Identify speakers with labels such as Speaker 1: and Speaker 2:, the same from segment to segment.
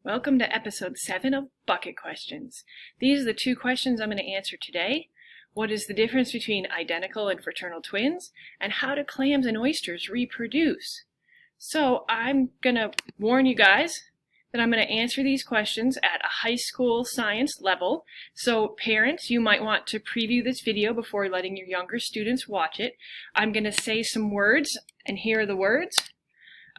Speaker 1: Welcome to episode 7 of Bucket Questions. These are the 2 questions I'm going to answer today. What is the difference between identical and fraternal twins? And how do clams and oysters reproduce? So I'm going to warn you guys that I'm going to answer these questions at a high school science level. So parents, you might want to preview this video before letting your younger students watch it. I'm going to say some words, and here are the words.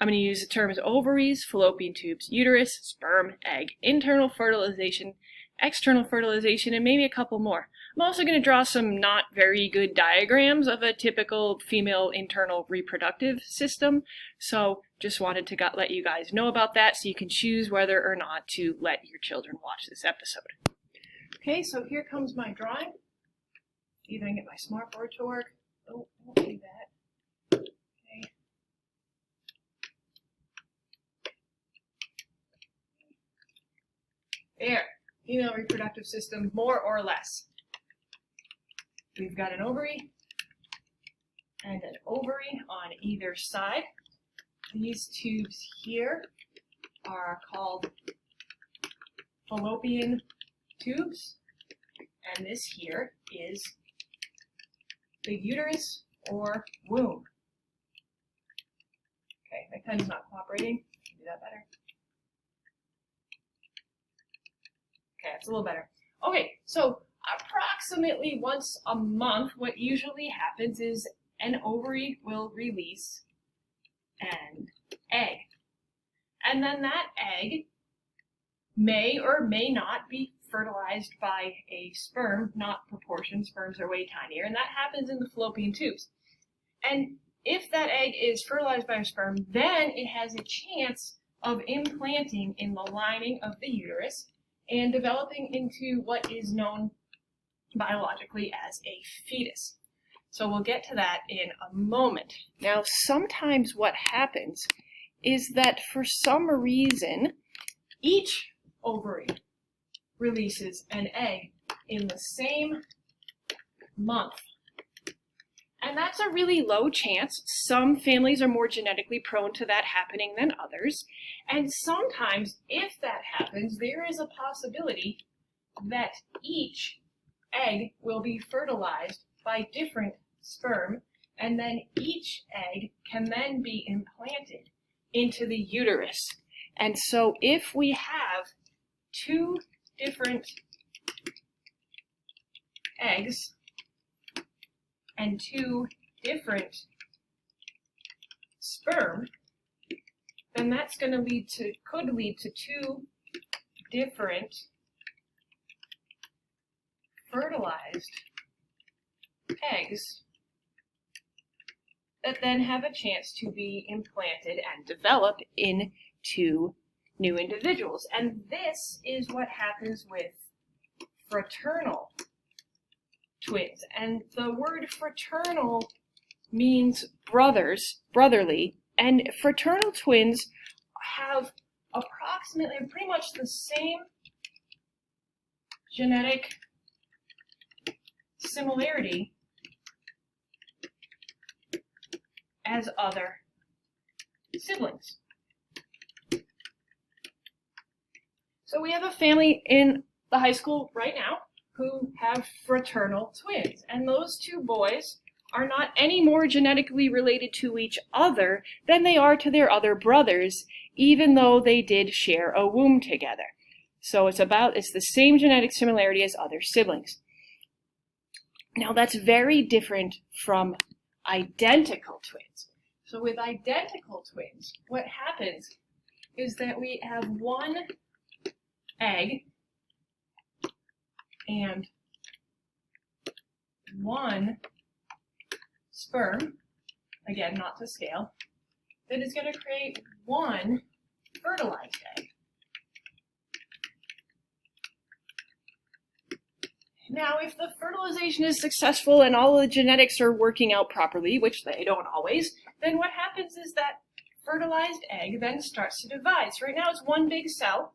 Speaker 1: I'm going to use the terms ovaries, fallopian tubes, uterus, sperm, egg, internal fertilization, external fertilization, and maybe a couple more. I'm also going to draw some not very good diagrams of a typical female internal reproductive system. So just wanted to let you guys know about that so you can choose whether or not to let your children watch this episode. Okay, so here comes my drawing. See if I can get my smartboard to work. Oh, don't do that. There, female reproductive system, more or less. We've got an ovary and an ovary on either side. These tubes here are called fallopian tubes, and this here is the uterus or womb. Okay, my pen's not cooperating. Can do that better? Okay, it's a little better. Okay, so approximately once a month, what usually happens is an ovary will release an egg. And then that egg may or may not be fertilized by a sperm, not proportion. Sperms are way tinier, and that happens in the fallopian tubes. And if that egg is fertilized by a sperm, then it has a chance of implanting in the lining of the uterus and developing into what is known biologically as a fetus. So we'll get to that in a moment. Now, sometimes what happens is that for some reason, each ovary releases an egg in the same month. And that's a really low chance. Some families are more genetically prone to that happening than others. And sometimes, if that happens, there is a possibility that each egg will be fertilized by different sperm, and then each egg can then be implanted into the uterus. And so if we have 2 different eggs and 2 different sperm, then that's going to could lead to 2 different fertilized eggs that then have a chance to be implanted and develop into new individuals. And this is what happens with fraternal twins. And the word fraternal means brothers, brotherly, and fraternal twins have approximately pretty much the same genetic similarity as other siblings. So we have a family in the high school right now who have fraternal twins, and those 2 boys are not any more genetically related to each other than they are to their other brothers, even though they did share a womb together. So it's the same genetic similarity as other siblings. Now that's very different from identical twins. So with identical twins, what happens is that we have 1 egg and 1 sperm, again, not to scale, that is going to create 1 fertilized egg. Now, if the fertilization is successful and all the genetics are working out properly, which they don't always, then what happens is that fertilized egg then starts to divide. So right now it's 1 big cell,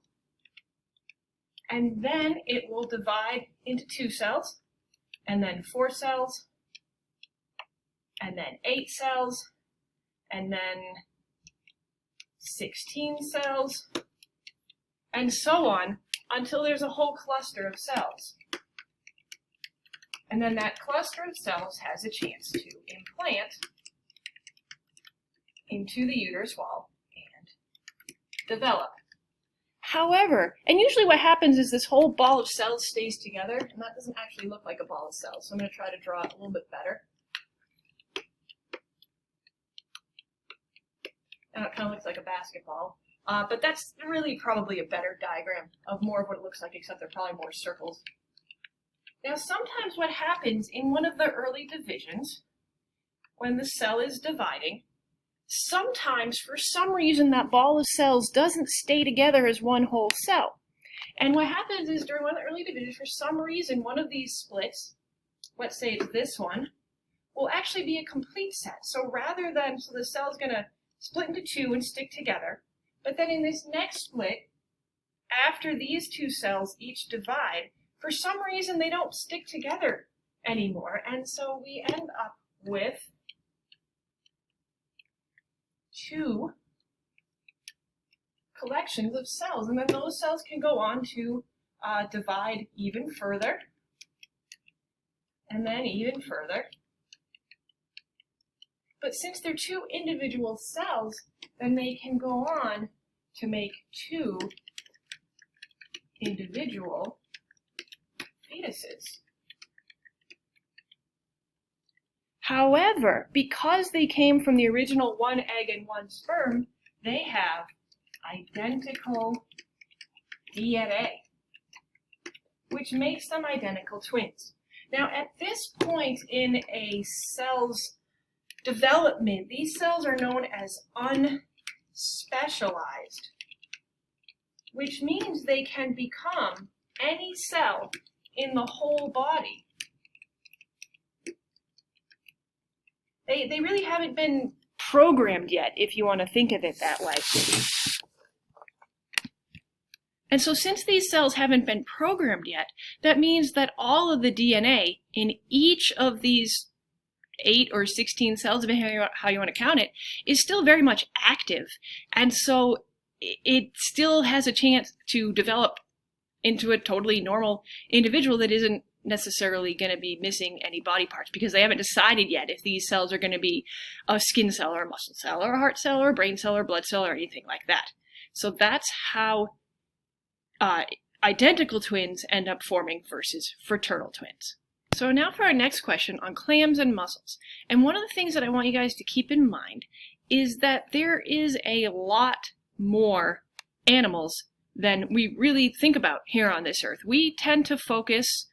Speaker 1: and then it will divide into 2 cells, and then 4 cells, and then 8 cells, and then 16 cells, and so on until there's a whole cluster of cells. And then that cluster of cells has a chance to implant into the uterus wall and develop. However, and usually what happens is this whole ball of cells stays together, and that doesn't actually look like a ball of cells, so I'm going to try to draw it a little bit better. Now it kind of looks like a basketball, but that's really probably a better diagram of more of what it looks like, except they're probably more circles. Now sometimes what happens in one of the early divisions, when the cell is dividing, sometimes, for some reason, that ball of cells doesn't stay together as one whole cell. And what happens is during one of the early divisions, for some reason, one of these splits, let's say it's this one, will actually be a complete set. So rather than, so the cell's going to split into two and stick together, but then in this next split, after these two cells each divide, for some reason they don't stick together anymore. And so we end up with two collections of cells, and then those cells can go on to divide even further, and then even further. But since they're two individual cells, then they can go on to make two individual fetuses. However, because they came from the original one egg and one sperm, they have identical DNA, which makes them identical twins. Now, at this point in a cell's development, these cells are known as unspecialized, which means they can become any cell in the whole body. They really haven't been programmed yet, if you want to think of it that way. And so since these cells haven't been programmed yet, that means that all of the DNA in each of these 8 or 16 cells, depending on how you want to count it, is still very much active. And so it still has a chance to develop into a totally normal individual that isn't necessarily going to be missing any body parts, because they haven't decided yet if these cells are going to be a skin cell or a muscle cell or a heart cell or a brain cell or blood cell or anything like that. So that's how identical twins end up forming versus fraternal twins. So now for our next question on clams and mussels. And one of the things that I want you guys to keep in mind is that there is a lot more animals than we really think about here on this earth. We tend to focus,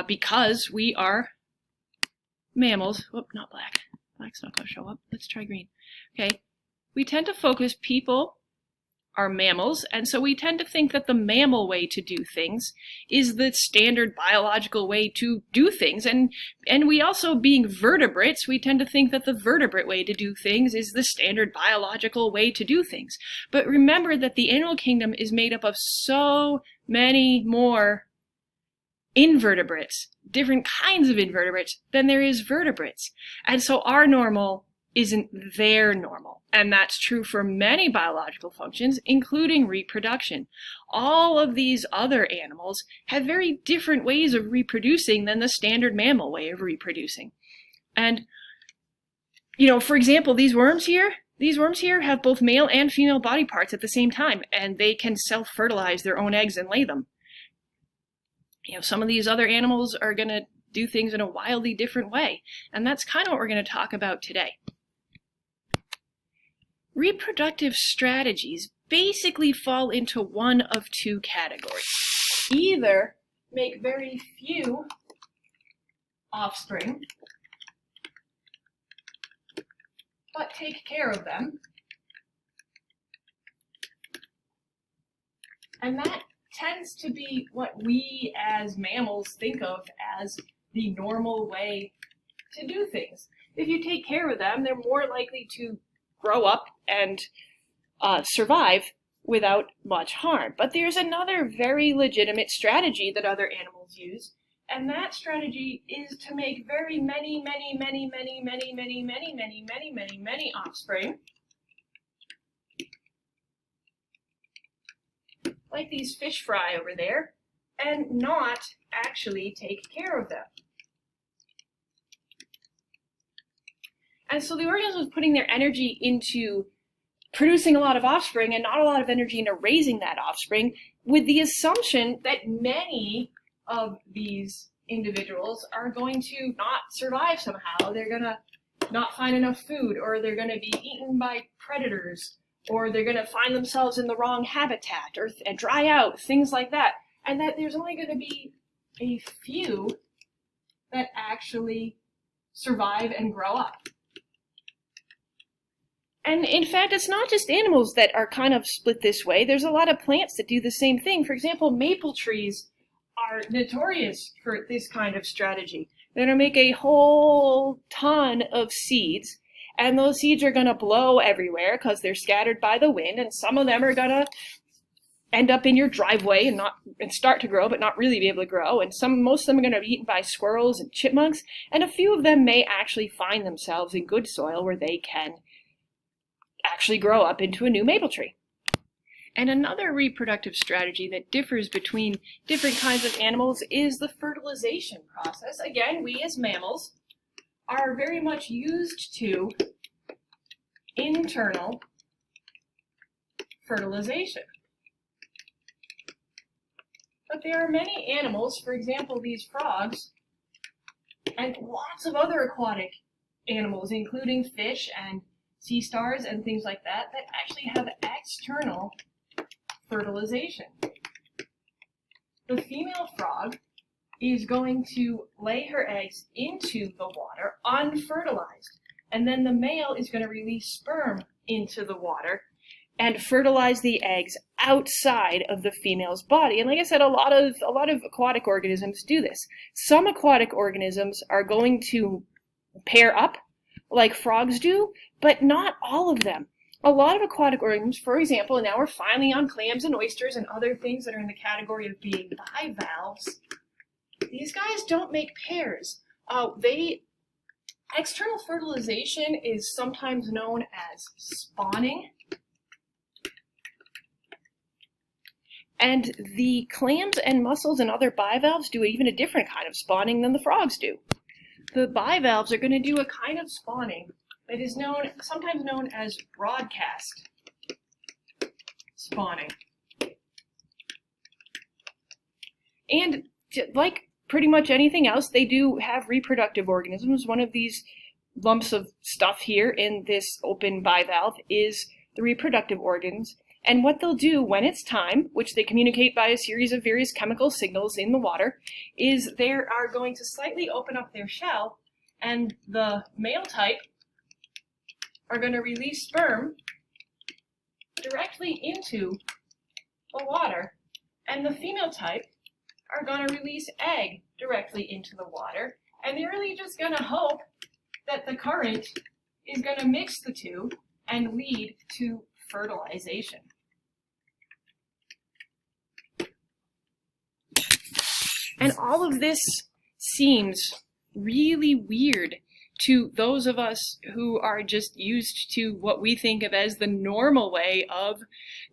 Speaker 1: because we are mammals, whoop, not black, black's not going to show up, let's try green. Okay, we tend to focus, people are mammals, and so we tend to think that the mammal way to do things is the standard biological way to do things, and we also, being vertebrates, we tend to think that the vertebrate way to do things is the standard biological way to do things. But remember that the animal kingdom is made up of so many more invertebrates, different kinds of invertebrates, than there is vertebrates. And so our normal isn't their normal. And that's true for many biological functions, including reproduction. All of these other animals have very different ways of reproducing than the standard mammal way of reproducing. And, you know, for example, these worms here have both male and female body parts at the same time, and they can self-fertilize their own eggs and lay them. You know, some of these other animals are going to do things in a wildly different way, and that's kind of what we're going to talk about today. Reproductive strategies basically fall into one of two categories. Either make very few offspring, but take care of them, and that tends to be what we as mammals think of as the normal way to do things. If you take care of them, they're more likely to grow up and survive without much harm. But there's another very legitimate strategy that other animals use, and that strategy is to make very many offspring, like these fish fry over there, and not actually take care of them. And so the organism is putting their energy into producing a lot of offspring and not a lot of energy into raising that offspring, with the assumption that many of these individuals are going to not survive somehow. They're going to not find enough food, or they're going to be eaten by predators, or they're going to find themselves in the wrong habitat, or dry out, things like that. And that there's only going to be a few that actually survive and grow up. And in fact, it's not just animals that are kind of split this way. There's a lot of plants that do the same thing. For example, maple trees are notorious for this kind of strategy. They're going to make a whole ton of seeds, and those seeds are going to blow everywhere because they're scattered by the wind, and some of them are going to end up in your driveway and start to grow, but not really be able to grow. And most of them are going to be eaten by squirrels and chipmunks, and a few of them may actually find themselves in good soil where they can actually grow up into a new maple tree. And another reproductive strategy that differs between different kinds of animals is the fertilization process. Again, we as mammals are very much used to internal fertilization. But there are many animals, for example, these frogs, and lots of other aquatic animals, including fish and sea stars and things like that, that actually have external fertilization. The female frog is going to lay her eggs into the water unfertilized, and then the male is going to release sperm into the water and fertilize the eggs outside of the female's body. And like I said, a lot of aquatic organisms do this. Some aquatic organisms are going to pair up like frogs do, but not all of them. A lot of aquatic organisms, for example, and now we're finally on clams and oysters and other things that are in the category of being bivalves, these guys don't make pairs. External fertilization is sometimes known as spawning. And the clams and mussels and other bivalves do even a different kind of spawning than the frogs do. The bivalves are going to do a kind of spawning that is sometimes known as broadcast spawning. And like pretty much anything else, they do have reproductive organisms. One of these lumps of stuff here in this open bivalve is the reproductive organs. And what they'll do when it's time, which they communicate by a series of various chemical signals in the water, is they are going to slightly open up their shell, and the male type are going to release sperm directly into the water, and the female type are going to release egg directly into the water, and they're really just going to hope that the current is going to mix the two and lead to fertilization. And all of this seems really weird to those of us who are just used to what we think of as the normal way of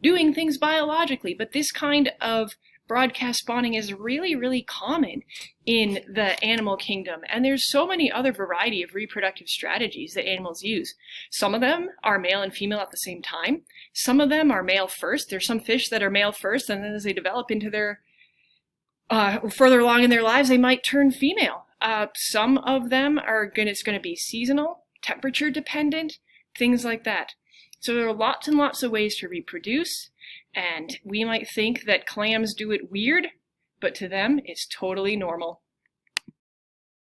Speaker 1: doing things biologically. But this kind of broadcast spawning is really, really common in the animal kingdom. And there's so many other variety of reproductive strategies that animals use. Some of them are male and female at the same time. Some of them are male first. There's some fish that are male first, and then as they develop into their further along in their lives, they might turn female. Some of them it's going to be seasonal, temperature dependent, things like that. So there are lots and lots of ways to reproduce, and we might think that clams do it weird, but to them it's totally normal.